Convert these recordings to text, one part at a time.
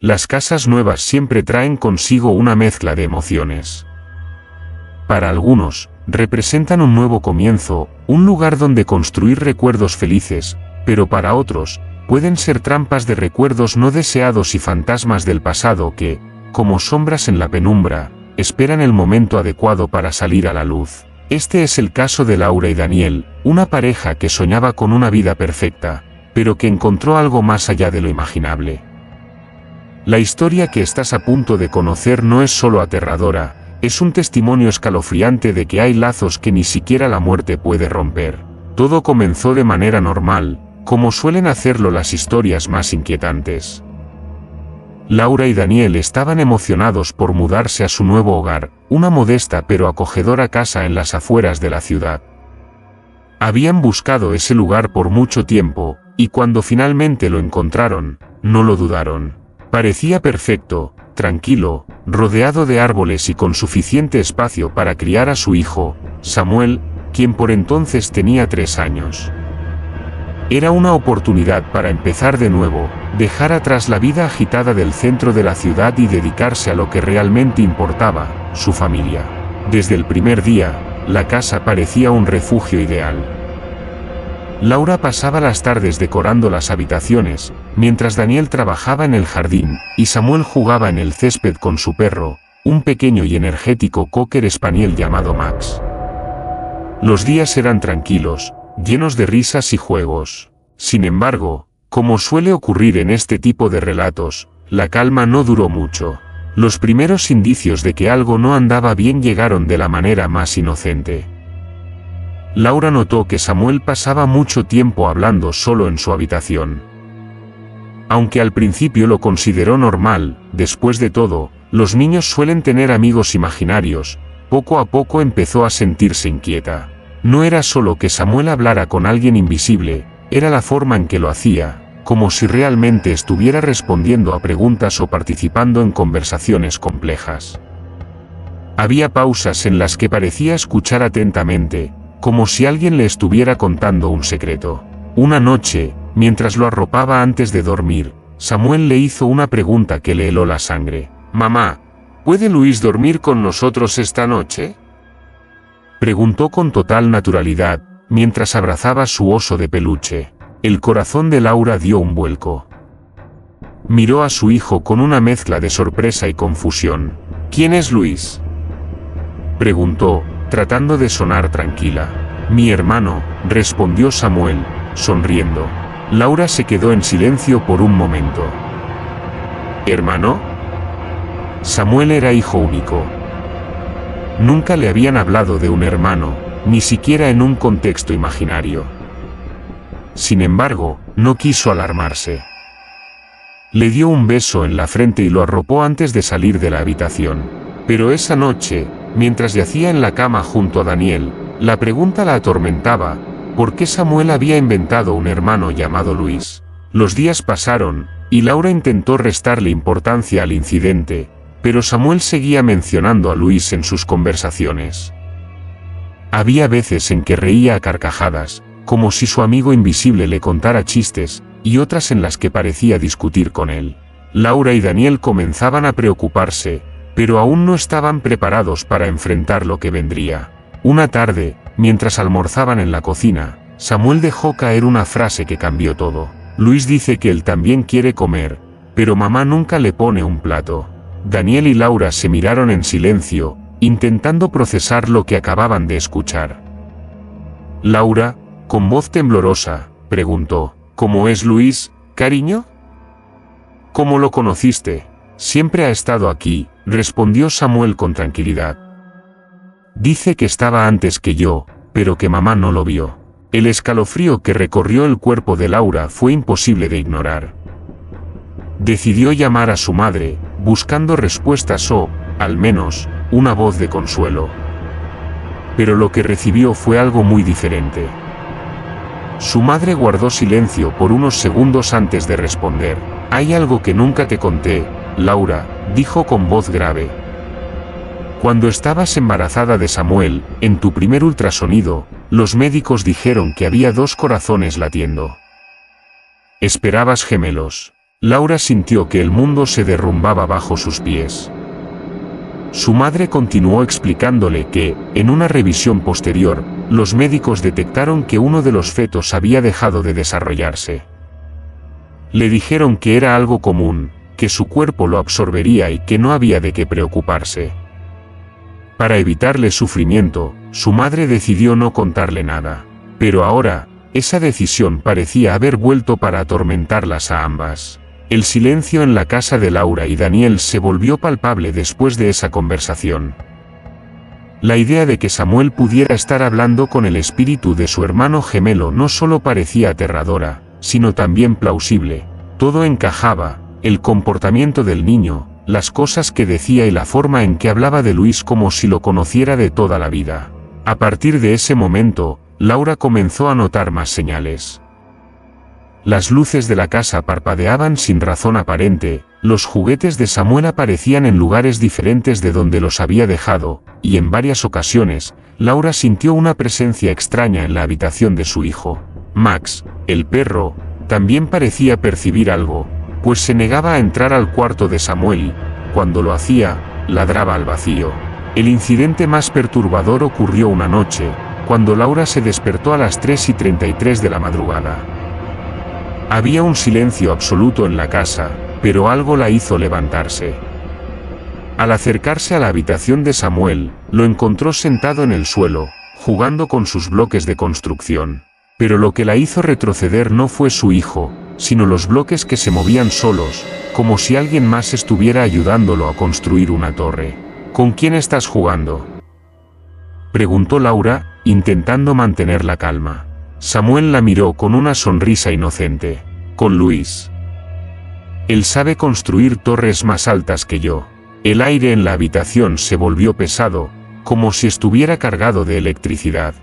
Las casas nuevas siempre traen consigo una mezcla de emociones. Para algunos, representan un nuevo comienzo, un lugar donde construir recuerdos felices, pero para otros, pueden ser trampas de recuerdos no deseados y fantasmas del pasado que, como sombras en la penumbra, esperan el momento adecuado para salir a la luz. Este es el caso de Laura y Daniel, una pareja que soñaba con una vida perfecta, pero que encontró algo más allá de lo imaginable. La historia que estás a punto de conocer no es solo aterradora, es un testimonio escalofriante de que hay lazos que ni siquiera la muerte puede romper. Todo comenzó de manera normal, como suelen hacerlo las historias más inquietantes. Laura y Daniel estaban emocionados por mudarse a su nuevo hogar, una modesta pero acogedora casa en las afueras de la ciudad. Habían buscado ese lugar por mucho tiempo, y cuando finalmente lo encontraron, no lo dudaron. Parecía perfecto, tranquilo, rodeado de árboles y con suficiente espacio para criar a su hijo, Samuel, quien por entonces tenía 3 años. Era una oportunidad para empezar de nuevo, dejar atrás la vida agitada del centro de la ciudad y dedicarse a lo que realmente importaba, su familia. Desde el primer día, la casa parecía un refugio ideal. Laura pasaba las tardes decorando las habitaciones, mientras Daniel trabajaba en el jardín, y Samuel jugaba en el césped con su perro, un pequeño y energético cocker spaniel llamado Max. Los días eran tranquilos, llenos de risas y juegos. Sin embargo, como suele ocurrir en este tipo de relatos, la calma no duró mucho. Los primeros indicios de que algo no andaba bien llegaron de la manera más inocente. Laura notó que Samuel pasaba mucho tiempo hablando solo en su habitación. Aunque al principio lo consideró normal, después de todo, los niños suelen tener amigos imaginarios, poco a poco empezó a sentirse inquieta. No era solo que Samuel hablara con alguien invisible, era la forma en que lo hacía, como si realmente estuviera respondiendo a preguntas o participando en conversaciones complejas. Había pausas en las que parecía escuchar atentamente, como si alguien le estuviera contando un secreto. Una noche, mientras lo arropaba antes de dormir, Samuel le hizo una pregunta que le heló la sangre. «Mamá, ¿puede Luis dormir con nosotros esta noche?», preguntó con total naturalidad, mientras abrazaba su oso de peluche. El corazón de Laura dio un vuelco. Miró a su hijo con una mezcla de sorpresa y confusión. «¿Quién es Luis?», preguntó, tratando de sonar tranquila. «Mi hermano», respondió Samuel, sonriendo. Laura se quedó en silencio por un momento. «¿Hermano?». Samuel era hijo único. Nunca le habían hablado de un hermano, ni siquiera en un contexto imaginario. Sin embargo, no quiso alarmarse. Le dio un beso en la frente y lo arropó antes de salir de la habitación. Pero esa noche, mientras yacía en la cama junto a Daniel, la pregunta la atormentaba: ¿por qué Samuel había inventado un hermano llamado Luis? Los días pasaron, y Laura intentó restarle importancia al incidente, pero Samuel seguía mencionando a Luis en sus conversaciones. Había veces en que reía a carcajadas, como si su amigo invisible le contara chistes, y otras en las que parecía discutir con él. Laura y Daniel comenzaban a preocuparse, pero aún no estaban preparados para enfrentar lo que vendría. Una tarde, mientras almorzaban en la cocina, Samuel dejó caer una frase que cambió todo. «Luis dice que él también quiere comer, pero mamá nunca le pone un plato». Daniel y Laura se miraron en silencio, intentando procesar lo que acababan de escuchar. Laura, con voz temblorosa, preguntó: «¿Cómo es Luis, cariño?». «¿Cómo lo conociste?». «Siempre ha estado aquí», respondió Samuel con tranquilidad. «Dice que estaba antes que yo, pero que mamá no lo vio». El escalofrío que recorrió el cuerpo de Laura fue imposible de ignorar. Decidió llamar a su madre, buscando respuestas o, al menos, una voz de consuelo. Pero lo que recibió fue algo muy diferente. Su madre guardó silencio por unos segundos antes de responder. «Hay algo que nunca te conté, Laura», dijo con voz grave. «Cuando estabas embarazada de Samuel, en tu primer ultrasonido, los médicos dijeron que había 2 corazones latiendo. Esperabas gemelos». Laura sintió que el mundo se derrumbaba bajo sus pies. Su madre continuó explicándole que, en una revisión posterior, los médicos detectaron que uno de los fetos había dejado de desarrollarse. Le dijeron que era algo común, que su cuerpo lo absorbería y que no había de qué preocuparse. Para evitarle sufrimiento, su madre decidió no contarle nada. Pero ahora, esa decisión parecía haber vuelto para atormentarlas a ambas. El silencio en la casa de Laura y Daniel se volvió palpable después de esa conversación. La idea de que Samuel pudiera estar hablando con el espíritu de su hermano gemelo no solo parecía aterradora, sino también plausible. Todo encajaba, el comportamiento del niño, las cosas que decía y la forma en que hablaba de Luis como si lo conociera de toda la vida. A partir de ese momento, Laura comenzó a notar más señales. Las luces de la casa parpadeaban sin razón aparente, los juguetes de Samuel aparecían en lugares diferentes de donde los había dejado, y en varias ocasiones, Laura sintió una presencia extraña en la habitación de su hijo. Max, el perro, también parecía percibir algo, pues se negaba a entrar al cuarto de Samuel y, cuando lo hacía, ladraba al vacío. El incidente más perturbador ocurrió una noche, cuando Laura se despertó a las 3:33 de la madrugada. Había un silencio absoluto en la casa, pero algo la hizo levantarse. Al acercarse a la habitación de Samuel, lo encontró sentado en el suelo, jugando con sus bloques de construcción. Pero lo que la hizo retroceder no fue su hijo, sino los bloques que se movían solos, como si alguien más estuviera ayudándolo a construir una torre. ¿Con quién estás jugando?, preguntó Laura, intentando mantener la calma. Samuel la miró con una sonrisa inocente. Con Luis. Él sabe construir torres más altas que yo. El aire en la habitación se volvió pesado, como si estuviera cargado de electricidad.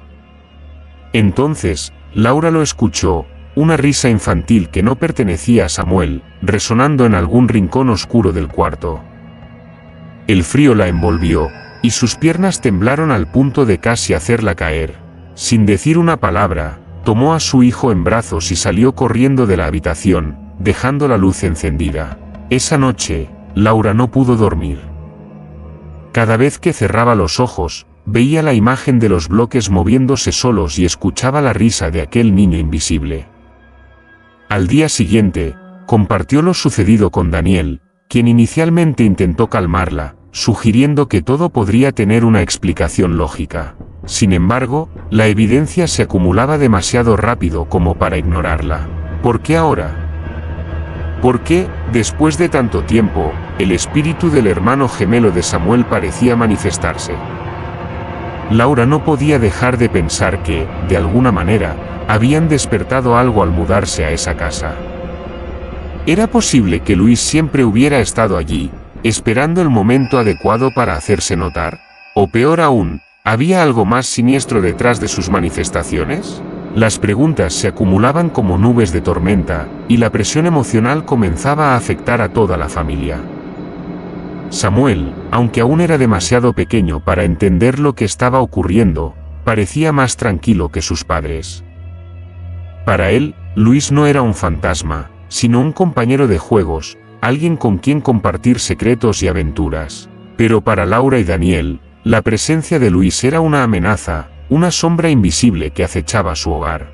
Entonces, Laura lo escuchó, una risa infantil que no pertenecía a Samuel, resonando en algún rincón oscuro del cuarto. El frío la envolvió, y sus piernas temblaron al punto de casi hacerla caer. Sin decir una palabra, tomó a su hijo en brazos y salió corriendo de la habitación, dejando la luz encendida. Esa noche, Laura no pudo dormir. Cada vez que cerraba los ojos, veía la imagen de los bloques moviéndose solos y escuchaba la risa de aquel niño invisible. Al día siguiente, compartió lo sucedido con Daniel, quien inicialmente intentó calmarla, sugiriendo que todo podría tener una explicación lógica. Sin embargo, la evidencia se acumulaba demasiado rápido como para ignorarla. ¿Por qué ahora? ¿Por qué, después de tanto tiempo, el espíritu del hermano gemelo de Samuel parecía manifestarse? Laura no podía dejar de pensar que, de alguna manera, habían despertado algo al mudarse a esa casa. ¿Era posible que Luis siempre hubiera estado allí, esperando el momento adecuado para hacerse notar? O peor aún, ¿había algo más siniestro detrás de sus manifestaciones? Las preguntas se acumulaban como nubes de tormenta, y la presión emocional comenzaba a afectar a toda la familia. Samuel, aunque aún era demasiado pequeño para entender lo que estaba ocurriendo, parecía más tranquilo que sus padres. Para él, Luis no era un fantasma, sino un compañero de juegos, alguien con quien compartir secretos y aventuras. Pero para Laura y Daniel, la presencia de Luis era una amenaza, una sombra invisible que acechaba su hogar.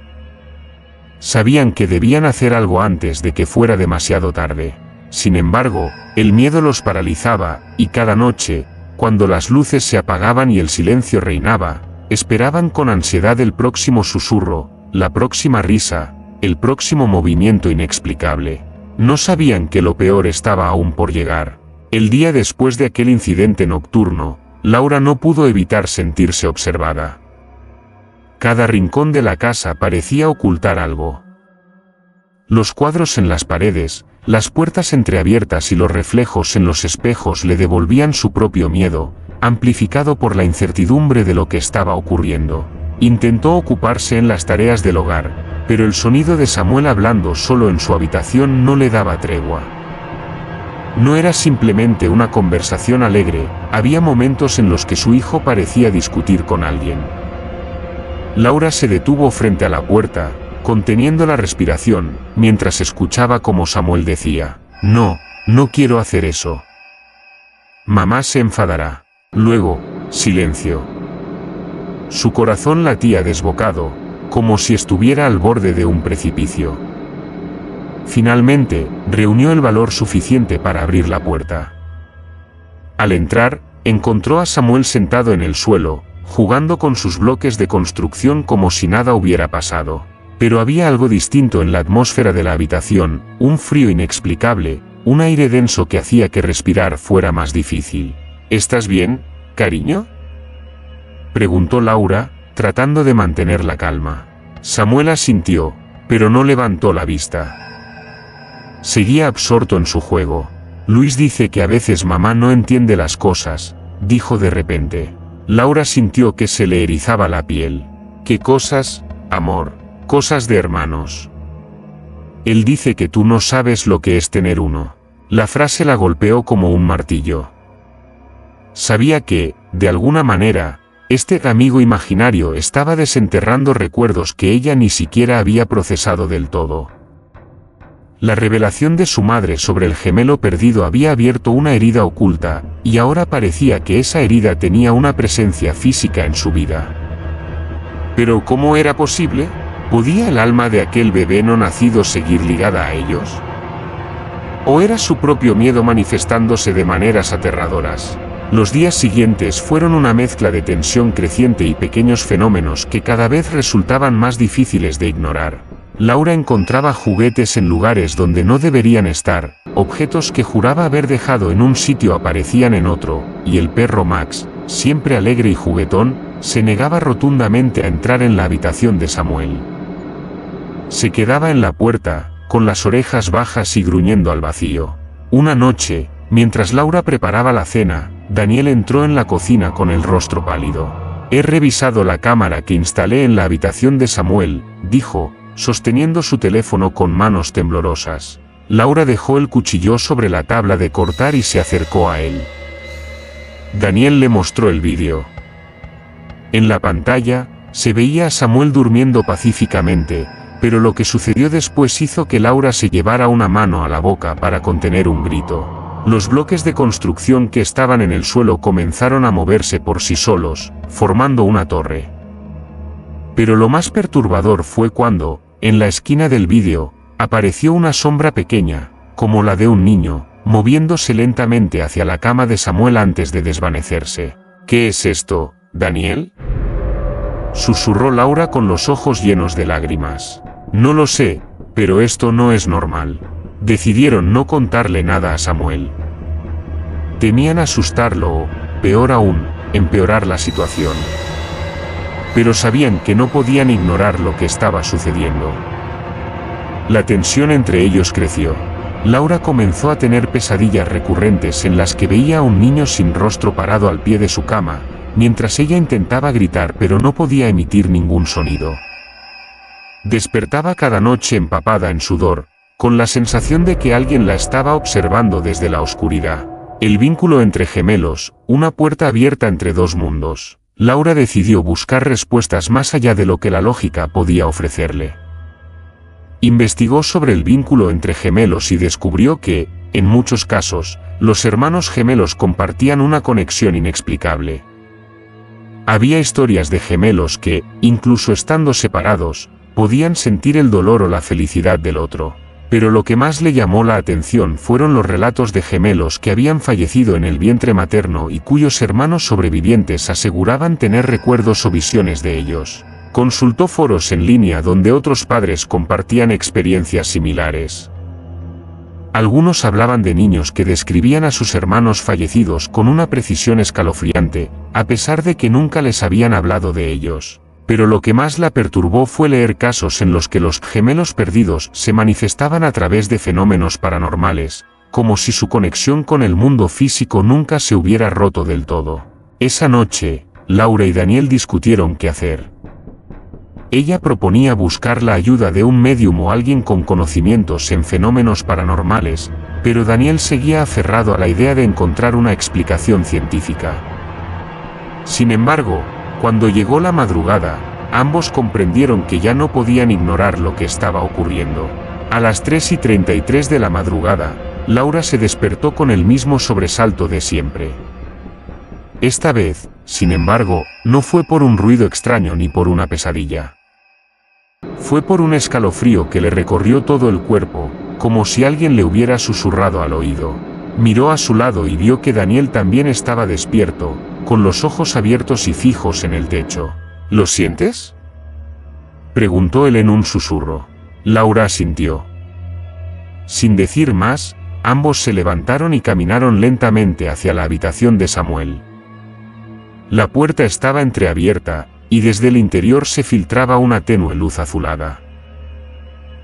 Sabían que debían hacer algo antes de que fuera demasiado tarde. Sin embargo, el miedo los paralizaba, y cada noche, cuando las luces se apagaban y el silencio reinaba, esperaban con ansiedad el próximo susurro, la próxima risa, el próximo movimiento inexplicable. No sabían que lo peor estaba aún por llegar. El día después de aquel incidente nocturno, Laura no pudo evitar sentirse observada. Cada rincón de la casa parecía ocultar algo. Los cuadros en las paredes, las puertas entreabiertas y los reflejos en los espejos le devolvían su propio miedo, amplificado por la incertidumbre de lo que estaba ocurriendo. Intentó ocuparse en las tareas del hogar, pero el sonido de Samuel hablando solo en su habitación no le daba tregua. No era simplemente una conversación alegre, había momentos en los que su hijo parecía discutir con alguien. Laura se detuvo frente a la puerta, conteniendo la respiración, mientras escuchaba cómo Samuel decía: No, no quiero hacer eso. Mamá se enfadará. Luego, silencio. Su corazón latía desbocado, como si estuviera al borde de un precipicio. Finalmente, reunió el valor suficiente para abrir la puerta. Al entrar, encontró a Samuel sentado en el suelo, jugando con sus bloques de construcción como si nada hubiera pasado. Pero había algo distinto en la atmósfera de la habitación, un frío inexplicable, un aire denso que hacía que respirar fuera más difícil. ¿Estás bien, cariño?, preguntó Laura, tratando de mantener la calma. Samuel asintió, pero no levantó la vista. Seguía absorto en su juego. Luis dice que a veces mamá no entiende las cosas, dijo de repente. Laura sintió que se le erizaba la piel. ¿Qué cosas, amor? Cosas de hermanos. Él dice que tú no sabes lo que es tener uno. La frase la golpeó como un martillo. Sabía que, de alguna manera, este amigo imaginario estaba desenterrando recuerdos que ella ni siquiera había procesado del todo. La revelación de su madre sobre el gemelo perdido había abierto una herida oculta, y ahora parecía que esa herida tenía una presencia física en su vida. ¿Pero cómo era posible? ¿Podía el alma de aquel bebé no nacido seguir ligada a ellos? ¿O era su propio miedo manifestándose de maneras aterradoras? Los días siguientes fueron una mezcla de tensión creciente y pequeños fenómenos que cada vez resultaban más difíciles de ignorar. Laura encontraba juguetes en lugares donde no deberían estar, objetos que juraba haber dejado en un sitio aparecían en otro, y el perro Max, siempre alegre y juguetón, se negaba rotundamente a entrar en la habitación de Samuel. Se quedaba en la puerta, con las orejas bajas y gruñendo al vacío. Una noche, mientras Laura preparaba la cena, Daniel entró en la cocina con el rostro pálido. He revisado la cámara que instalé en la habitación de Samuel, dijo, sosteniendo su teléfono con manos temblorosas. Laura dejó el cuchillo sobre la tabla de cortar y se acercó a él. Daniel le mostró el vídeo. En la pantalla, se veía a Samuel durmiendo pacíficamente, pero lo que sucedió después hizo que Laura se llevara una mano a la boca para contener un grito. Los bloques de construcción que estaban en el suelo comenzaron a moverse por sí solos, formando una torre. Pero lo más perturbador fue cuando, en la esquina del vídeo, apareció una sombra pequeña, como la de un niño, moviéndose lentamente hacia la cama de Samuel antes de desvanecerse. ¿Qué es esto, Daniel?, susurró Laura con los ojos llenos de lágrimas. No lo sé, pero esto no es normal. Decidieron no contarle nada a Samuel. Temían asustarlo o, peor aún, empeorar la situación. Pero sabían que no podían ignorar lo que estaba sucediendo. La tensión entre ellos creció. Laura comenzó a tener pesadillas recurrentes en las que veía a un niño sin rostro parado al pie de su cama, mientras ella intentaba gritar pero no podía emitir ningún sonido. Despertaba cada noche empapada en sudor, con la sensación de que alguien la estaba observando desde la oscuridad. El vínculo entre gemelos, una puerta abierta entre dos mundos. Laura decidió buscar respuestas más allá de lo que la lógica podía ofrecerle. Investigó sobre el vínculo entre gemelos y descubrió que, en muchos casos, los hermanos gemelos compartían una conexión inexplicable. Había historias de gemelos que, incluso estando separados, podían sentir el dolor o la felicidad del otro. Pero lo que más le llamó la atención fueron los relatos de gemelos que habían fallecido en el vientre materno y cuyos hermanos sobrevivientes aseguraban tener recuerdos o visiones de ellos. Consultó foros en línea donde otros padres compartían experiencias similares. Algunos hablaban de niños que describían a sus hermanos fallecidos con una precisión escalofriante, a pesar de que nunca les habían hablado de ellos. Pero lo que más la perturbó fue leer casos en los que los gemelos perdidos se manifestaban a través de fenómenos paranormales, como si su conexión con el mundo físico nunca se hubiera roto del todo. Esa noche, Laura y Daniel discutieron qué hacer. Ella proponía buscar la ayuda de un médium o alguien con conocimientos en fenómenos paranormales, pero Daniel seguía aferrado a la idea de encontrar una explicación científica. Sin embargo, cuando llegó la madrugada, ambos comprendieron que ya no podían ignorar lo que estaba ocurriendo. A las 3:33 de la madrugada, Laura se despertó con el mismo sobresalto de siempre. Esta vez, sin embargo, no fue por un ruido extraño ni por una pesadilla. Fue por un escalofrío que le recorrió todo el cuerpo, como si alguien le hubiera susurrado al oído. Miró a su lado y vio que Daniel también estaba despierto, con los ojos abiertos y fijos en el techo. ¿Lo sientes?, preguntó él en un susurro. Laura asintió. Sin decir más, ambos se levantaron y caminaron lentamente hacia la habitación de Samuel. La puerta estaba entreabierta, y desde el interior se filtraba una tenue luz azulada.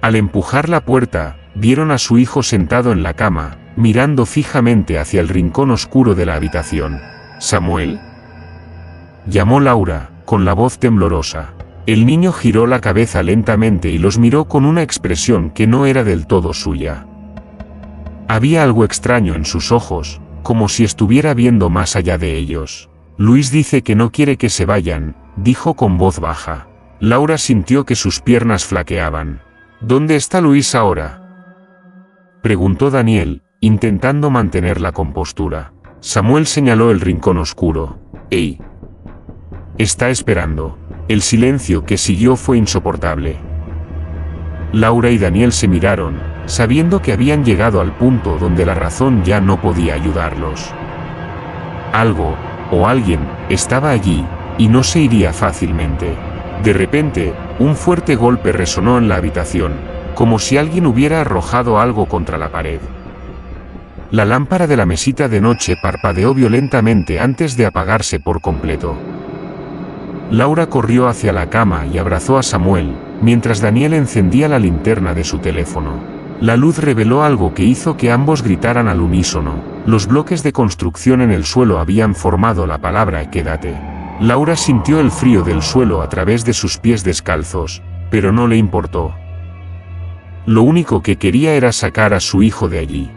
Al empujar la puerta, vieron a su hijo sentado en la cama, mirando fijamente hacia el rincón oscuro de la habitación. ¿Samuel?, llamó Laura, con la voz temblorosa. El niño giró la cabeza lentamente y los miró con una expresión que no era del todo suya. Había algo extraño en sus ojos, como si estuviera viendo más allá de ellos. Luis dice que no quiere que se vayan, dijo con voz baja. Laura sintió que sus piernas flaqueaban. ¿Dónde está Luis ahora?, preguntó Daniel, intentando mantener la compostura. Samuel señaló el rincón oscuro. «¡Ey! Está esperando». El silencio que siguió fue insoportable. Laura y Daniel se miraron, sabiendo que habían llegado al punto donde la razón ya no podía ayudarlos. Algo, o alguien, estaba allí, y no se iría fácilmente. De repente, un fuerte golpe resonó en la habitación, como si alguien hubiera arrojado algo contra la pared. La lámpara de la mesita de noche parpadeó violentamente antes de apagarse por completo. Laura corrió hacia la cama y abrazó a Samuel, mientras Daniel encendía la linterna de su teléfono. La luz reveló algo que hizo que ambos gritaran al unísono. Los bloques de construcción en el suelo habían formado la palabra «quédate». Laura sintió el frío del suelo a través de sus pies descalzos, pero no le importó. Lo único que quería era sacar a su hijo de allí.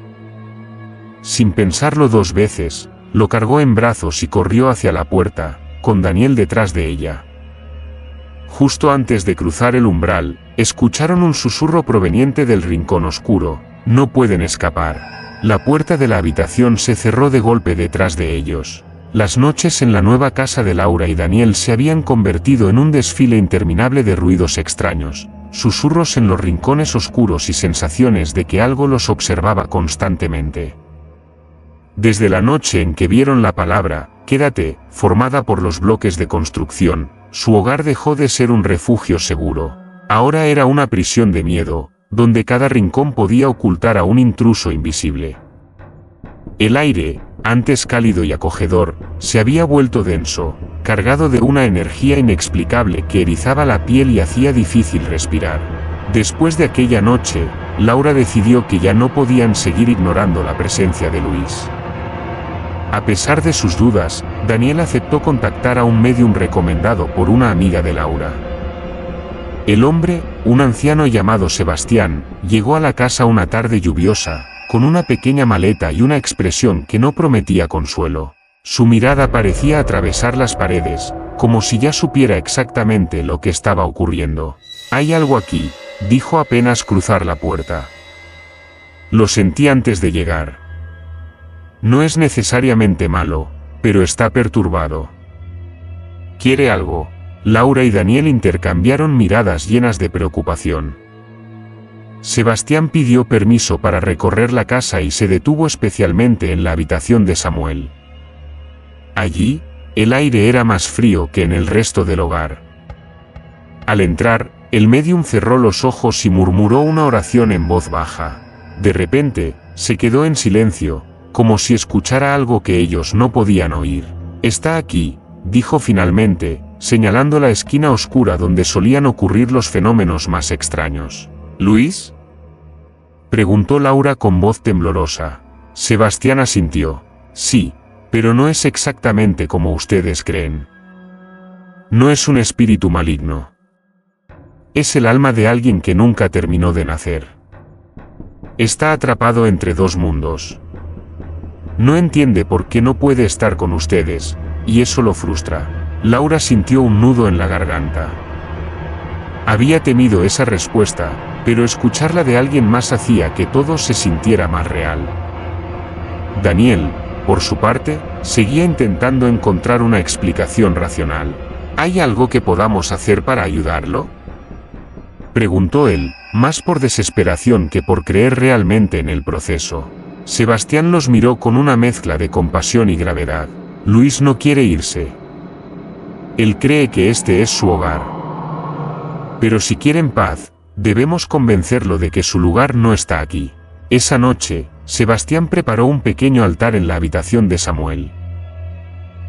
Sin pensarlo dos veces, lo cargó en brazos y corrió hacia la puerta, con Daniel detrás de ella. Justo antes de cruzar el umbral, escucharon un susurro proveniente del rincón oscuro. «No pueden escapar». La puerta de la habitación se cerró de golpe detrás de ellos. Las noches en la nueva casa de Laura y Daniel se habían convertido en un desfile interminable de ruidos extraños, susurros en los rincones oscuros y sensaciones de que algo los observaba constantemente. Desde la noche en que vieron la palabra «quédate», formada por los bloques de construcción, su hogar dejó de ser un refugio seguro. Ahora era una prisión de miedo, donde cada rincón podía ocultar a un intruso invisible. El aire, antes cálido y acogedor, se había vuelto denso, cargado de una energía inexplicable que erizaba la piel y hacía difícil respirar. Después de aquella noche, Laura decidió que ya no podían seguir ignorando la presencia de Luis. A pesar de sus dudas, Daniel aceptó contactar a un médium recomendado por una amiga de Laura. El hombre, un anciano llamado Sebastián, llegó a la casa una tarde lluviosa, con una pequeña maleta y una expresión que no prometía consuelo. Su mirada parecía atravesar las paredes, como si ya supiera exactamente lo que estaba ocurriendo. «Hay algo aquí», dijo apenas cruzar la puerta. «Lo sentí antes de llegar. No es necesariamente malo, pero está perturbado. ¿Quiere algo?». Laura y Daniel intercambiaron miradas llenas de preocupación. Sebastián pidió permiso para recorrer la casa y se detuvo especialmente en la habitación de Samuel. Allí, el aire era más frío que en el resto del hogar. Al entrar, el médium cerró los ojos y murmuró una oración en voz baja. De repente, se quedó en silencio, como si escuchara algo que ellos no podían oír. «Está aquí», dijo finalmente, señalando la esquina oscura donde solían ocurrir los fenómenos más extraños. «¿Luis?», preguntó Laura con voz temblorosa. Sebastián asintió. «Sí, pero no es exactamente como ustedes creen. No es un espíritu maligno. Es el alma de alguien que nunca terminó de nacer. Está atrapado entre dos mundos. No entiende por qué no puede estar con ustedes, y eso lo frustra». Laura sintió un nudo en la garganta. Había temido esa respuesta, pero escucharla de alguien más hacía que todo se sintiera más real. Daniel, por su parte, seguía intentando encontrar una explicación racional. ¿Hay algo que podamos hacer para ayudarlo?, preguntó él, más por desesperación que por creer realmente en el proceso. Sebastián los miró con una mezcla de compasión y gravedad. Luis no quiere irse. Él cree que este es su hogar. Pero si quieren paz, debemos convencerlo de que su lugar no está aquí. Esa noche, Sebastián preparó un pequeño altar en la habitación de Samuel.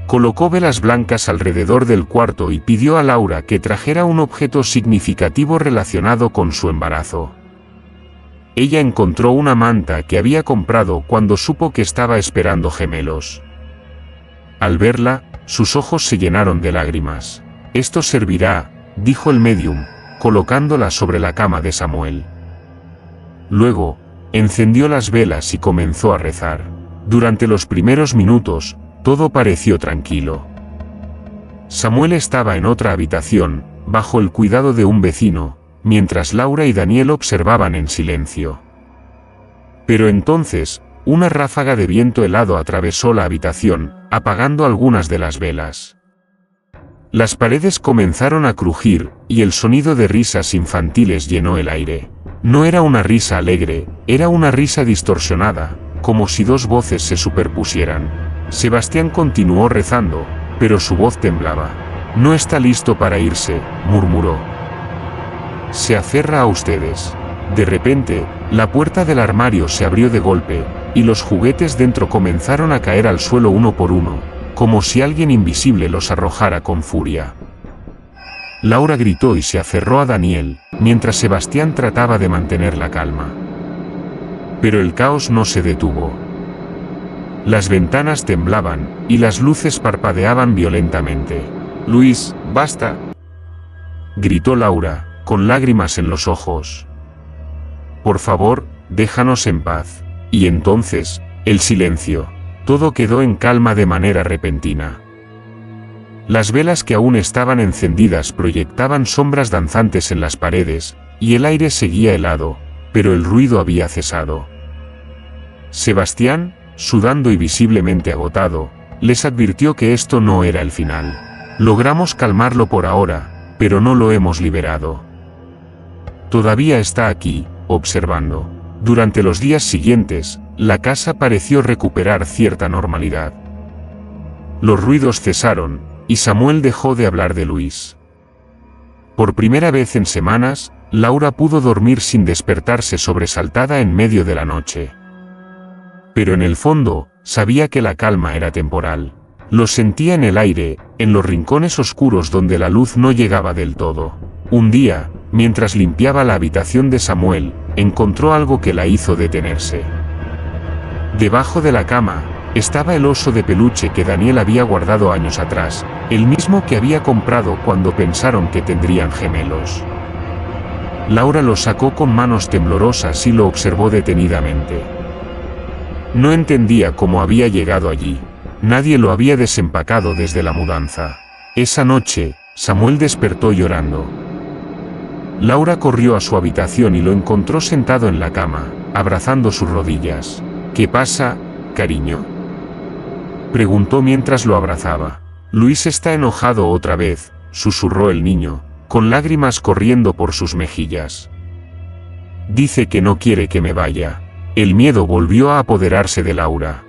Colocó velas blancas alrededor del cuarto y pidió a Laura que trajera un objeto significativo relacionado con su embarazo. Ella encontró una manta que había comprado cuando supo que estaba esperando gemelos. Al verla, sus ojos se llenaron de lágrimas. «Esto servirá», dijo el médium, colocándola sobre la cama de Samuel. Luego, encendió las velas y comenzó a rezar. Durante los primeros minutos, todo pareció tranquilo. Samuel estaba en otra habitación, bajo el cuidado de un vecino, mientras Laura y Daniel observaban en silencio. Pero entonces, una ráfaga de viento helado atravesó la habitación, apagando algunas de las velas. Las paredes comenzaron a crujir, y el sonido de risas infantiles llenó el aire. No era una risa alegre, era una risa distorsionada, como si dos voces se superpusieran. Sebastián continuó rezando, pero su voz temblaba. «No está listo para irse», murmuró. «Se aferra a ustedes». De repente, la puerta del armario se abrió de golpe, y los juguetes dentro comenzaron a caer al suelo uno por uno, como si alguien invisible los arrojara con furia. Laura gritó y se aferró a Daniel, mientras Sebastián trataba de mantener la calma. Pero el caos no se detuvo. Las ventanas temblaban, y las luces parpadeaban violentamente. «Luis, basta», gritó Laura, con lágrimas en los ojos. «Por favor, déjanos en paz». Y entonces, el silencio. Todo quedó en calma de manera repentina. Las velas que aún estaban encendidas proyectaban sombras danzantes en las paredes, y el aire seguía helado, pero el ruido había cesado. Sebastián, sudando y visiblemente agotado, les advirtió que esto no era el final. «Logramos calmarlo por ahora, pero no lo hemos liberado. Todavía está aquí, observando». Durante los días siguientes, la casa pareció recuperar cierta normalidad. Los ruidos cesaron, y Samuel dejó de hablar de Luis. Por primera vez en semanas, Laura pudo dormir sin despertarse sobresaltada en medio de la noche. Pero en el fondo, sabía que la calma era temporal. Lo sentía en el aire, en los rincones oscuros donde la luz no llegaba del todo. Un día, mientras limpiaba la habitación de Samuel, encontró algo que la hizo detenerse. Debajo de la cama, estaba el oso de peluche que Daniel había guardado años atrás, el mismo que había comprado cuando pensaron que tendrían gemelos. Laura lo sacó con manos temblorosas y lo observó detenidamente. No entendía cómo había llegado allí. Nadie lo había desempacado desde la mudanza. Esa noche, Samuel despertó llorando. Laura corrió a su habitación y lo encontró sentado en la cama, abrazando sus rodillas. «¿Qué pasa, cariño?», preguntó mientras lo abrazaba. «Luis está enojado otra vez», susurró el niño, con lágrimas corriendo por sus mejillas. «Dice que no quiere que me vaya». El miedo volvió a apoderarse de Laura.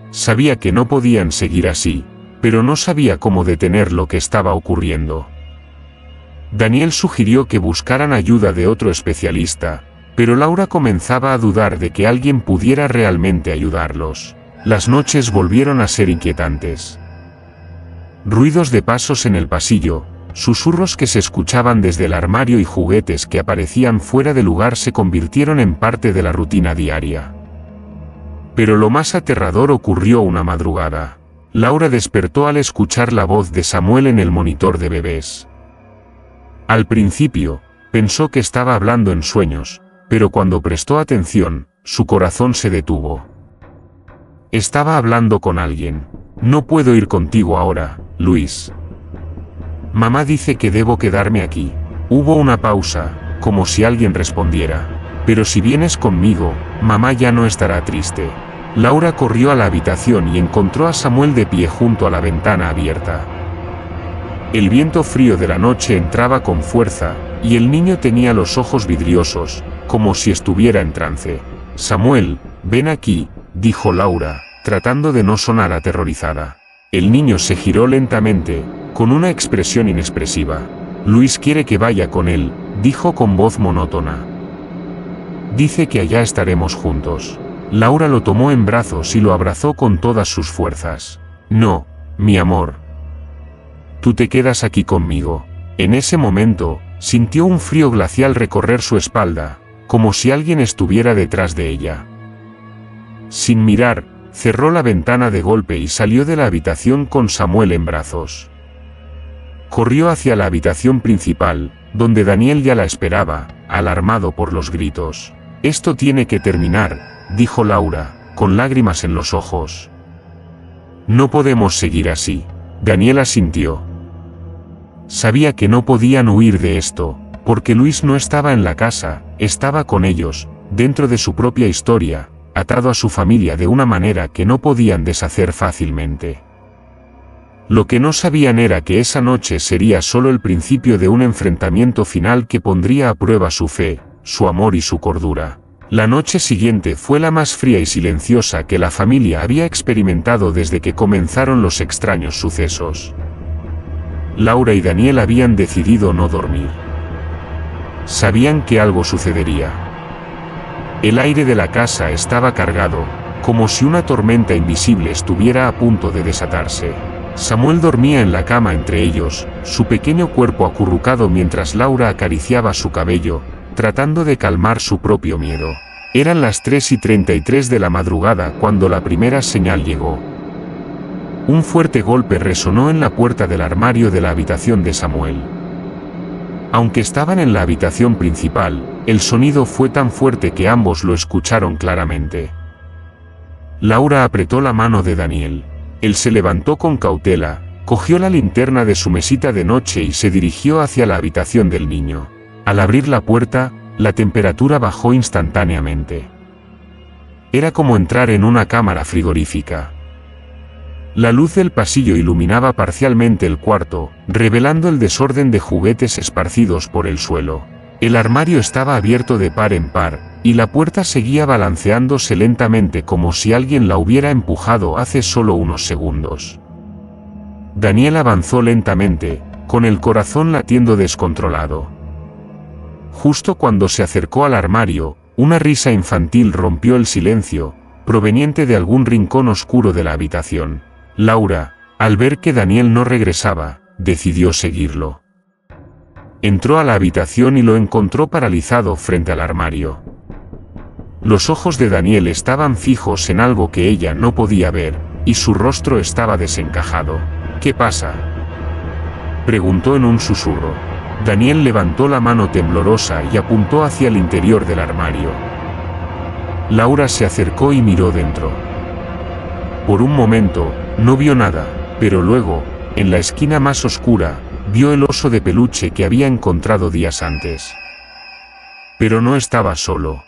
Sabía que no podían seguir así, pero no sabía cómo detener lo que estaba ocurriendo. Daniel sugirió que buscaran ayuda de otro especialista, pero Laura comenzaba a dudar de que alguien pudiera realmente ayudarlos. Las noches volvieron a ser inquietantes. Ruidos de pasos en el pasillo, susurros que se escuchaban desde el armario y juguetes que aparecían fuera de lugar se convirtieron en parte de la rutina diaria. Pero lo más aterrador ocurrió una madrugada. Laura despertó al escuchar la voz de Samuel en el monitor de bebés. Al principio, pensó que estaba hablando en sueños, pero cuando prestó atención, su corazón se detuvo. Estaba hablando con alguien. «No puedo ir contigo ahora, Luis. Mamá dice que debo quedarme aquí». Hubo una pausa, como si alguien respondiera: «Pero si vienes conmigo, mamá ya no estará triste». Laura corrió a la habitación y encontró a Samuel de pie junto a la ventana abierta. El viento frío de la noche entraba con fuerza, y el niño tenía los ojos vidriosos, como si estuviera en trance. «Samuel, ven aquí», dijo Laura, tratando de no sonar aterrorizada. El niño se giró lentamente, con una expresión inexpresiva. «Luis quiere que vaya con él», dijo con voz monótona. «Dice que allá estaremos juntos». Laura lo tomó en brazos y lo abrazó con todas sus fuerzas. «No, mi amor. Tú te quedas aquí conmigo». En ese momento, sintió un frío glacial recorrer su espalda, como si alguien estuviera detrás de ella. Sin mirar, cerró la ventana de golpe y salió de la habitación con Samuel en brazos. Corrió hacia la habitación principal, donde Daniel ya la esperaba, alarmado por los gritos. «Esto tiene que terminar», dijo Laura, con lágrimas en los ojos. «No podemos seguir así». Daniel asintió. Sabía que no podían huir de esto, porque Luis no estaba en la casa, estaba con ellos, dentro de su propia historia, atado a su familia de una manera que no podían deshacer fácilmente. Lo que no sabían era que esa noche sería solo el principio de un enfrentamiento final que pondría a prueba su fe, su amor y su cordura. La noche siguiente fue la más fría y silenciosa que la familia había experimentado desde que comenzaron los extraños sucesos. Laura y Daniel habían decidido no dormir. Sabían que algo sucedería. El aire de la casa estaba cargado, como si una tormenta invisible estuviera a punto de desatarse. Samuel dormía en la cama entre ellos, su pequeño cuerpo acurrucado mientras Laura acariciaba su cabello, tratando de calmar su propio miedo. Eran las 3:33 de la madrugada cuando la primera señal llegó. Un fuerte golpe resonó en la puerta del armario de la habitación de Samuel. Aunque estaban en la habitación principal, el sonido fue tan fuerte que ambos lo escucharon claramente. Laura apretó la mano de Daniel. Él se levantó con cautela, cogió la linterna de su mesita de noche y se dirigió hacia la habitación del niño. Al abrir la puerta, la temperatura bajó instantáneamente. Era como entrar en una cámara frigorífica. La luz del pasillo iluminaba parcialmente el cuarto, revelando el desorden de juguetes esparcidos por el suelo. El armario estaba abierto de par en par, y la puerta seguía balanceándose lentamente como si alguien la hubiera empujado hace solo unos segundos. Daniel avanzó lentamente, con el corazón latiendo descontrolado. Justo cuando se acercó al armario, una risa infantil rompió el silencio, proveniente de algún rincón oscuro de la habitación. Laura, al ver que Daniel no regresaba, decidió seguirlo. Entró a la habitación y lo encontró paralizado frente al armario. Los ojos de Daniel estaban fijos en algo que ella no podía ver, y su rostro estaba desencajado. «¿Qué pasa?», preguntó en un susurro. Daniel levantó la mano temblorosa y apuntó hacia el interior del armario. Laura se acercó y miró dentro. Por un momento, no vio nada, pero luego, en la esquina más oscura, vio el oso de peluche que había encontrado días antes. Pero no estaba solo.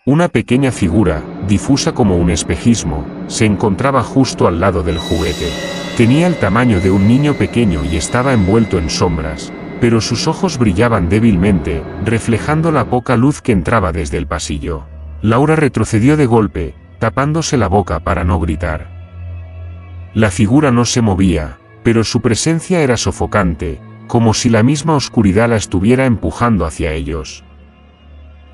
Una pequeña figura, difusa como un espejismo, se encontraba justo al lado del juguete. Tenía el tamaño de un niño pequeño y estaba envuelto en sombras, pero sus ojos brillaban débilmente, reflejando la poca luz que entraba desde el pasillo. Laura retrocedió de golpe, tapándose la boca para no gritar. La figura no se movía, pero su presencia era sofocante, como si la misma oscuridad la estuviera empujando hacia ellos.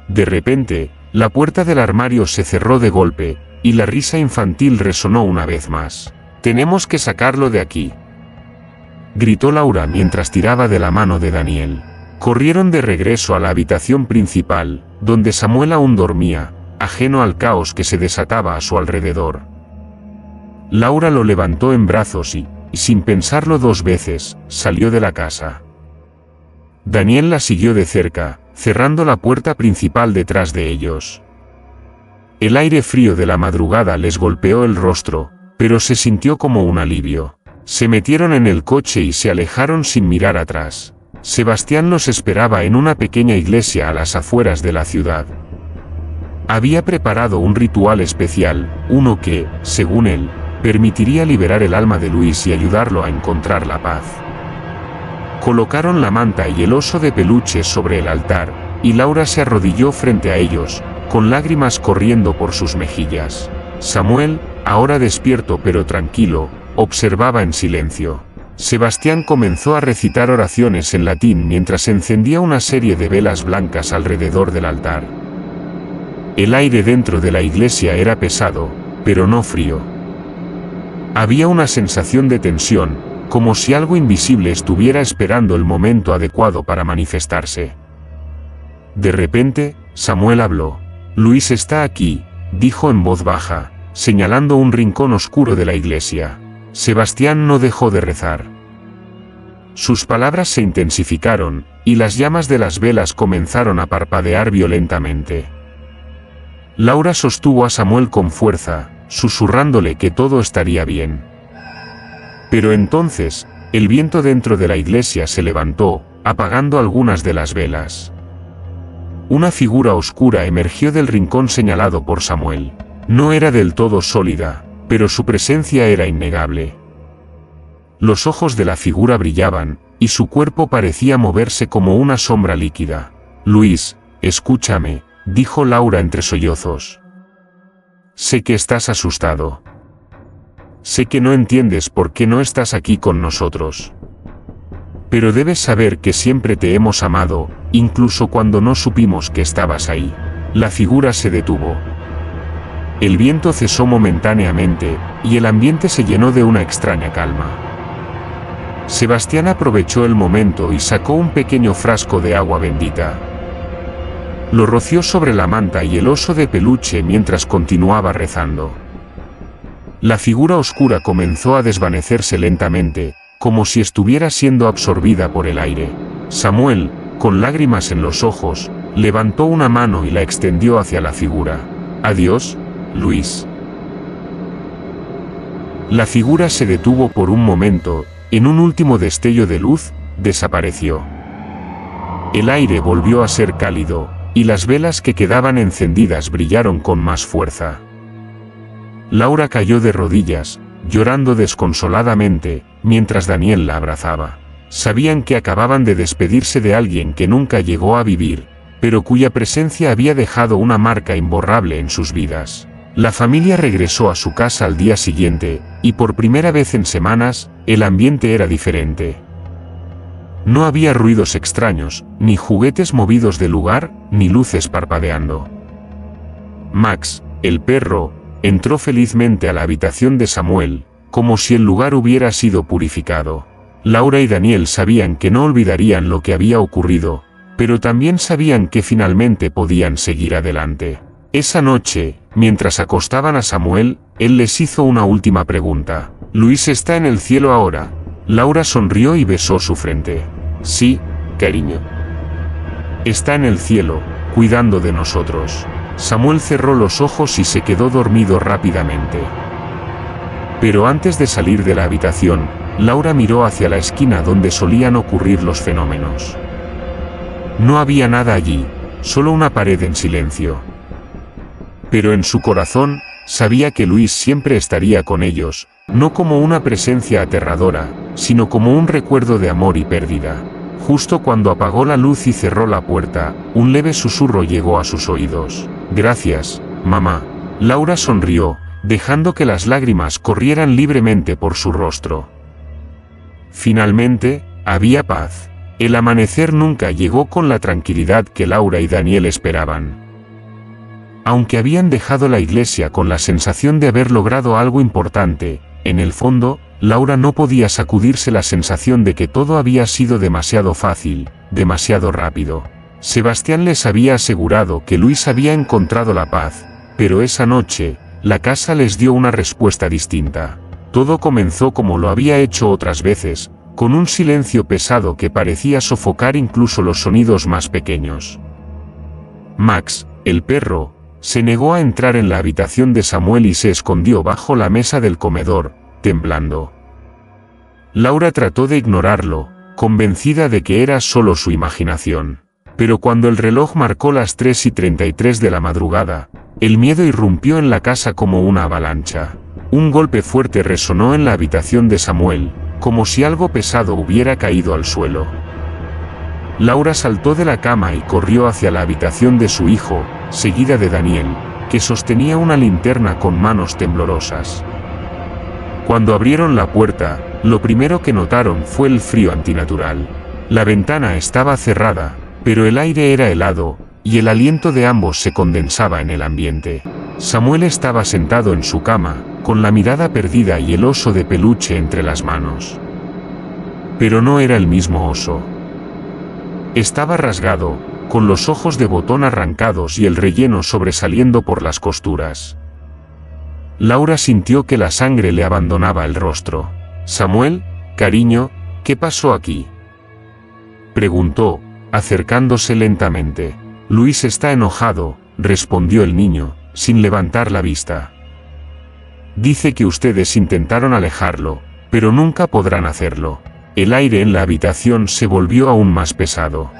De repente, la puerta del armario se cerró de golpe, y la risa infantil resonó una vez más. «Tenemos que sacarlo de aquí», gritó Laura mientras tiraba de la mano de Daniel. Corrieron de regreso a la habitación principal, donde Samuel aún dormía, ajeno al caos que se desataba a su alrededor. Laura lo levantó en brazos y, sin pensarlo dos veces, salió de la casa. Daniel la siguió de cerca, cerrando la puerta principal detrás de ellos. El aire frío de la madrugada les golpeó el rostro, pero se sintió como un alivio. Se metieron en el coche y se alejaron sin mirar atrás. Sebastián los esperaba en una pequeña iglesia a las afueras de la ciudad. Había preparado un ritual especial, uno que, según él, permitiría liberar el alma de Luis y ayudarlo a encontrar la paz. Colocaron la manta y el oso de peluche sobre el altar, y Laura se arrodilló frente a ellos, con lágrimas corriendo por sus mejillas. Samuel, ahora despierto pero tranquilo, observaba en silencio. Sebastián comenzó a recitar oraciones en latín mientras encendía una serie de velas blancas alrededor del altar. El aire dentro de la iglesia era pesado, pero no frío. Había una sensación de tensión, como si algo invisible estuviera esperando el momento adecuado para manifestarse. De repente, Samuel habló. «Luis está aquí», dijo en voz baja, señalando un rincón oscuro de la iglesia. Sebastián no dejó de rezar. Sus palabras se intensificaron, y las llamas de las velas comenzaron a parpadear violentamente. Laura sostuvo a Samuel con fuerza, susurrándole que todo estaría bien. Pero entonces, el viento dentro de la iglesia se levantó, apagando algunas de las velas. Una figura oscura emergió del rincón señalado por Samuel. No era del todo sólida, pero su presencia era innegable. Los ojos de la figura brillaban, y su cuerpo parecía moverse como una sombra líquida. «Luis, escúchame», dijo Laura entre sollozos. «Sé que estás asustado. Sé que no entiendes por qué no estás aquí con nosotros. Pero debes saber que siempre te hemos amado, incluso cuando no supimos que estabas ahí». La figura se detuvo. El viento cesó momentáneamente, y el ambiente se llenó de una extraña calma. Sebastián aprovechó el momento y sacó un pequeño frasco de agua bendita. Lo roció sobre la manta y el oso de peluche mientras continuaba rezando. La figura oscura comenzó a desvanecerse lentamente, como si estuviera siendo absorbida por el aire. Samuel, con lágrimas en los ojos, levantó una mano y la extendió hacia la figura. «Adiós, Luis». La figura se detuvo por un momento, en un último destello de luz, desapareció. El aire volvió a ser cálido, y las velas que quedaban encendidas brillaron con más fuerza. Laura cayó de rodillas, llorando desconsoladamente, mientras Daniel la abrazaba. Sabían que acababan de despedirse de alguien que nunca llegó a vivir, pero cuya presencia había dejado una marca imborrable en sus vidas. La familia regresó a su casa al día siguiente, y por primera vez en semanas, el ambiente era diferente. No había ruidos extraños, ni juguetes movidos del lugar, ni luces parpadeando. Max, el perro, entró felizmente a la habitación de Samuel, como si el lugar hubiera sido purificado. Laura y Daniel sabían que no olvidarían lo que había ocurrido, pero también sabían que finalmente podían seguir adelante. Esa noche, mientras acostaban a Samuel, él les hizo una última pregunta. «¿Luis está en el cielo ahora?» Laura sonrió y besó su frente. «Sí, cariño. Está en el cielo, cuidando de nosotros». Samuel cerró los ojos y se quedó dormido rápidamente. Pero antes de salir de la habitación, Laura miró hacia la esquina donde solían ocurrir los fenómenos. No había nada allí, solo una pared en silencio. Pero en su corazón, sabía que Luis siempre estaría con ellos, no como una presencia aterradora, sino como un recuerdo de amor y pérdida. Justo cuando apagó la luz y cerró la puerta, un leve susurro llegó a sus oídos. «Gracias, mamá». Laura sonrió, dejando que las lágrimas corrieran libremente por su rostro. Finalmente, había paz. El amanecer nunca llegó con la tranquilidad que Laura y Daniel esperaban. Aunque habían dejado la iglesia con la sensación de haber logrado algo importante, en el fondo, Laura no podía sacudirse la sensación de que todo había sido demasiado fácil, demasiado rápido. Sebastián les había asegurado que Luis había encontrado la paz, pero esa noche, la casa les dio una respuesta distinta. Todo comenzó como lo había hecho otras veces, con un silencio pesado que parecía sofocar incluso los sonidos más pequeños. Max, el perro, se negó a entrar en la habitación de Samuel y se escondió bajo la mesa del comedor, temblando. Laura trató de ignorarlo, convencida de que era solo su imaginación. Pero cuando el reloj marcó las 3:33 de la madrugada, el miedo irrumpió en la casa como una avalancha. Un golpe fuerte resonó en la habitación de Samuel, como si algo pesado hubiera caído al suelo. Laura saltó de la cama y corrió hacia la habitación de su hijo, seguida de Daniel, que sostenía una linterna con manos temblorosas. Cuando abrieron la puerta, lo primero que notaron fue el frío antinatural. La ventana estaba cerrada, pero el aire era helado, y el aliento de ambos se condensaba en el ambiente. Samuel estaba sentado en su cama, con la mirada perdida y el oso de peluche entre las manos. Pero no era el mismo oso. Estaba rasgado, con los ojos de botón arrancados y el relleno sobresaliendo por las costuras. Laura sintió que la sangre le abandonaba el rostro. «Samuel, cariño, ¿qué pasó aquí?», preguntó, acercándose lentamente. «Luis está enojado», respondió el niño, sin levantar la vista. «Dice que ustedes intentaron alejarlo, pero nunca podrán hacerlo». El aire en la habitación se volvió aún más pesado.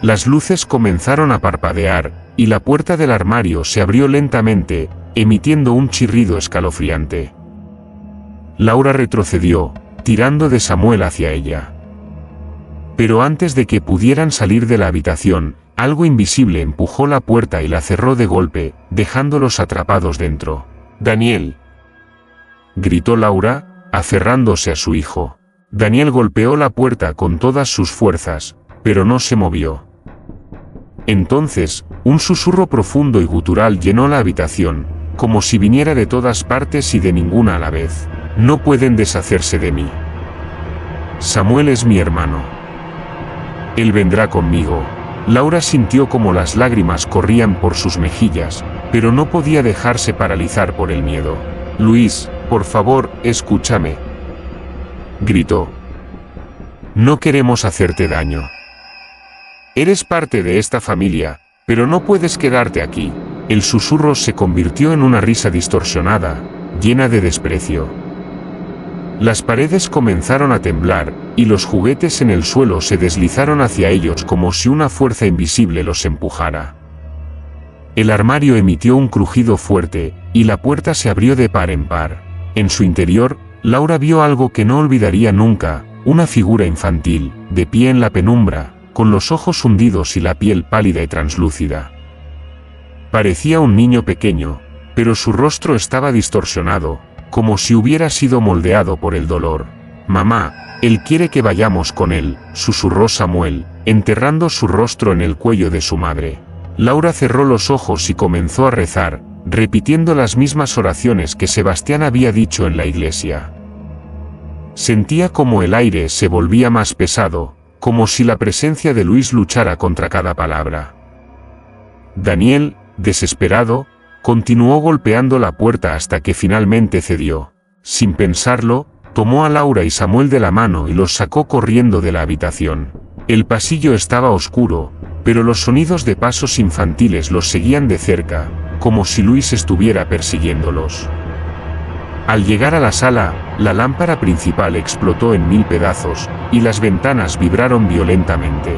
Las luces comenzaron a parpadear, y la puerta del armario se abrió lentamente, emitiendo un chirrido escalofriante. Laura retrocedió, tirando de Samuel hacia ella. Pero antes de que pudieran salir de la habitación, algo invisible empujó la puerta y la cerró de golpe, dejándolos atrapados dentro. «Daniel», gritó Laura, aferrándose a su hijo. Daniel golpeó la puerta con todas sus fuerzas, pero no se movió. Entonces, un susurro profundo y gutural llenó la habitación, como si viniera de todas partes y de ninguna a la vez. «No pueden deshacerse de mí. Samuel es mi hermano. Él vendrá conmigo». Laura sintió como las lágrimas corrían por sus mejillas, pero no podía dejarse paralizar por el miedo. «Luis, por favor, escúchame», gritó. «No queremos hacerte daño. Eres parte de esta familia, pero no puedes quedarte aquí». El susurro se convirtió en una risa distorsionada, llena de desprecio. Las paredes comenzaron a temblar, y los juguetes en el suelo se deslizaron hacia ellos como si una fuerza invisible los empujara. El armario emitió un crujido fuerte, y la puerta se abrió de par en par. En su interior, Laura vio algo que no olvidaría nunca, una figura infantil, de pie en la penumbra, con los ojos hundidos y la piel pálida y translúcida. Parecía un niño pequeño, pero su rostro estaba distorsionado, como si hubiera sido moldeado por el dolor. «Mamá, él quiere que vayamos con él», susurró Samuel, enterrando su rostro en el cuello de su madre. Laura cerró los ojos y comenzó a rezar, repitiendo las mismas oraciones que Sebastián había dicho en la iglesia. Sentía como el aire se volvía más pesado, como si la presencia de Luis luchara contra cada palabra. Daniel, desesperado, continuó golpeando la puerta hasta que finalmente cedió. Sin pensarlo, tomó a Laura y Samuel de la mano y los sacó corriendo de la habitación. El pasillo estaba oscuro, pero los sonidos de pasos infantiles los seguían de cerca, como si Luis estuviera persiguiéndolos. Al llegar a la sala, la lámpara principal explotó en 1000 pedazos, y las ventanas vibraron violentamente.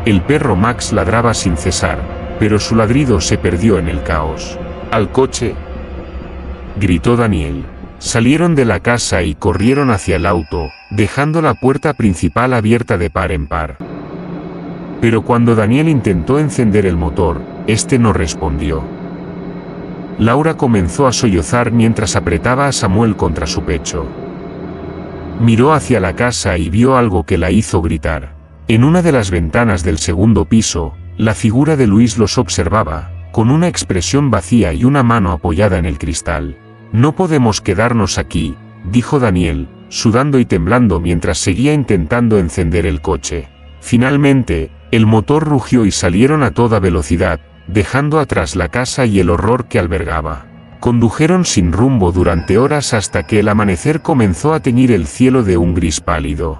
El perro Max ladraba sin cesar, pero su ladrido se perdió en el caos. «¡Al coche!», gritó Daniel. Salieron de la casa y corrieron hacia el auto, dejando la puerta principal abierta de par en par. Pero cuando Daniel intentó encender el motor, este no respondió. Laura comenzó a sollozar mientras apretaba a Samuel contra su pecho. Miró hacia la casa y vio algo que la hizo gritar. En una de las ventanas del segundo piso, la figura de Luis los observaba, con una expresión vacía y una mano apoyada en el cristal. «No podemos quedarnos aquí», dijo Daniel, sudando y temblando mientras seguía intentando encender el coche. Finalmente, el motor rugió y salieron a toda velocidad, dejando atrás la casa y el horror que albergaba. Condujeron sin rumbo durante horas hasta que el amanecer comenzó a teñir el cielo de un gris pálido.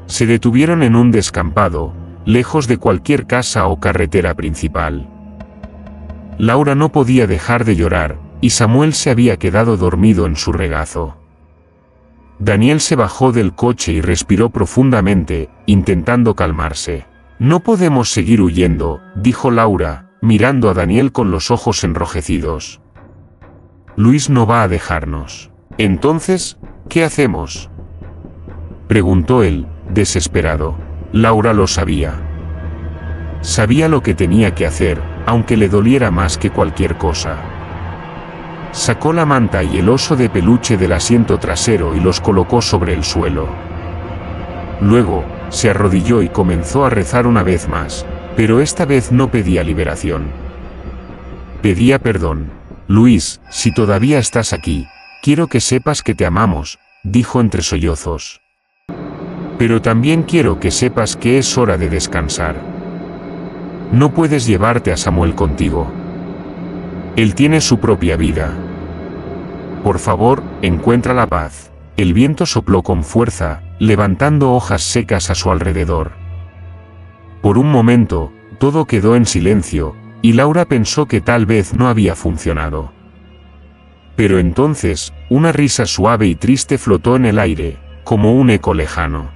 Se detuvieron en un descampado, lejos de cualquier casa o carretera principal. Laura no podía dejar de llorar, y Samuel se había quedado dormido en su regazo. Daniel se bajó del coche y respiró profundamente, intentando calmarse. No podemos seguir huyendo, dijo Laura, mirando a Daniel con los ojos enrojecidos. Luis no va a dejarnos. Entonces, ¿qué hacemos?, preguntó él, desesperado. Laura lo sabía. Sabía lo que tenía que hacer, aunque le doliera más que cualquier cosa. Sacó la manta y el oso de peluche del asiento trasero y los colocó sobre el suelo. Luego, se arrodilló y comenzó a rezar una vez más, pero esta vez no pedía liberación. Pedía perdón. Luis, si todavía estás aquí, quiero que sepas que te amamos, dijo entre sollozos. Pero también quiero que sepas que es hora de descansar. No puedes llevarte a Samuel contigo. Él tiene su propia vida. Por favor, encuentra la paz. El viento sopló con fuerza, levantando hojas secas a su alrededor. Por un momento, todo quedó en silencio, y Laura pensó que tal vez no había funcionado. Pero entonces, una risa suave y triste flotó en el aire, como un eco lejano.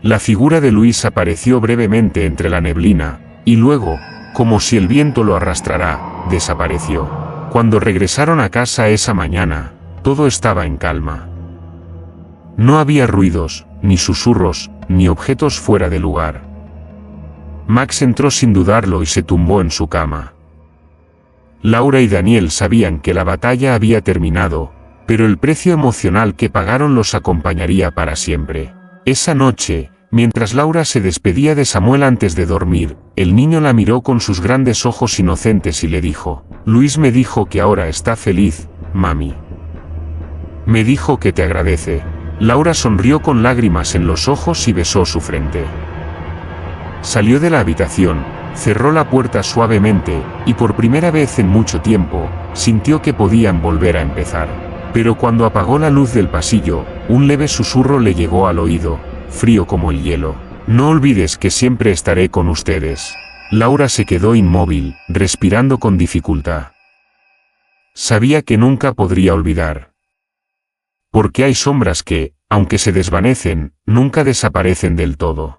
La figura de Luis apareció brevemente entre la neblina, y luego, como si el viento lo arrastrara, desapareció. Cuando regresaron a casa esa mañana, todo estaba en calma. No había ruidos, ni susurros, ni objetos fuera de lugar. Max entró sin dudarlo y se tumbó en su cama. Laura y Daniel sabían que la batalla había terminado, pero el precio emocional que pagaron los acompañaría para siempre. Esa noche, mientras Laura se despedía de Samuel antes de dormir, el niño la miró con sus grandes ojos inocentes y le dijo: Luis me dijo que ahora está feliz, mami. Me dijo que te agradece. Laura sonrió con lágrimas en los ojos y besó su frente. Salió de la habitación, cerró la puerta suavemente, y por primera vez en mucho tiempo, sintió que podían volver a empezar. Pero cuando apagó la luz del pasillo, un leve susurro le llegó al oído, frío como el hielo: no olvides que siempre estaré con ustedes. Laura se quedó inmóvil, respirando con dificultad. Sabía que nunca podría olvidar. Porque hay sombras que, aunque se desvanecen, nunca desaparecen del todo.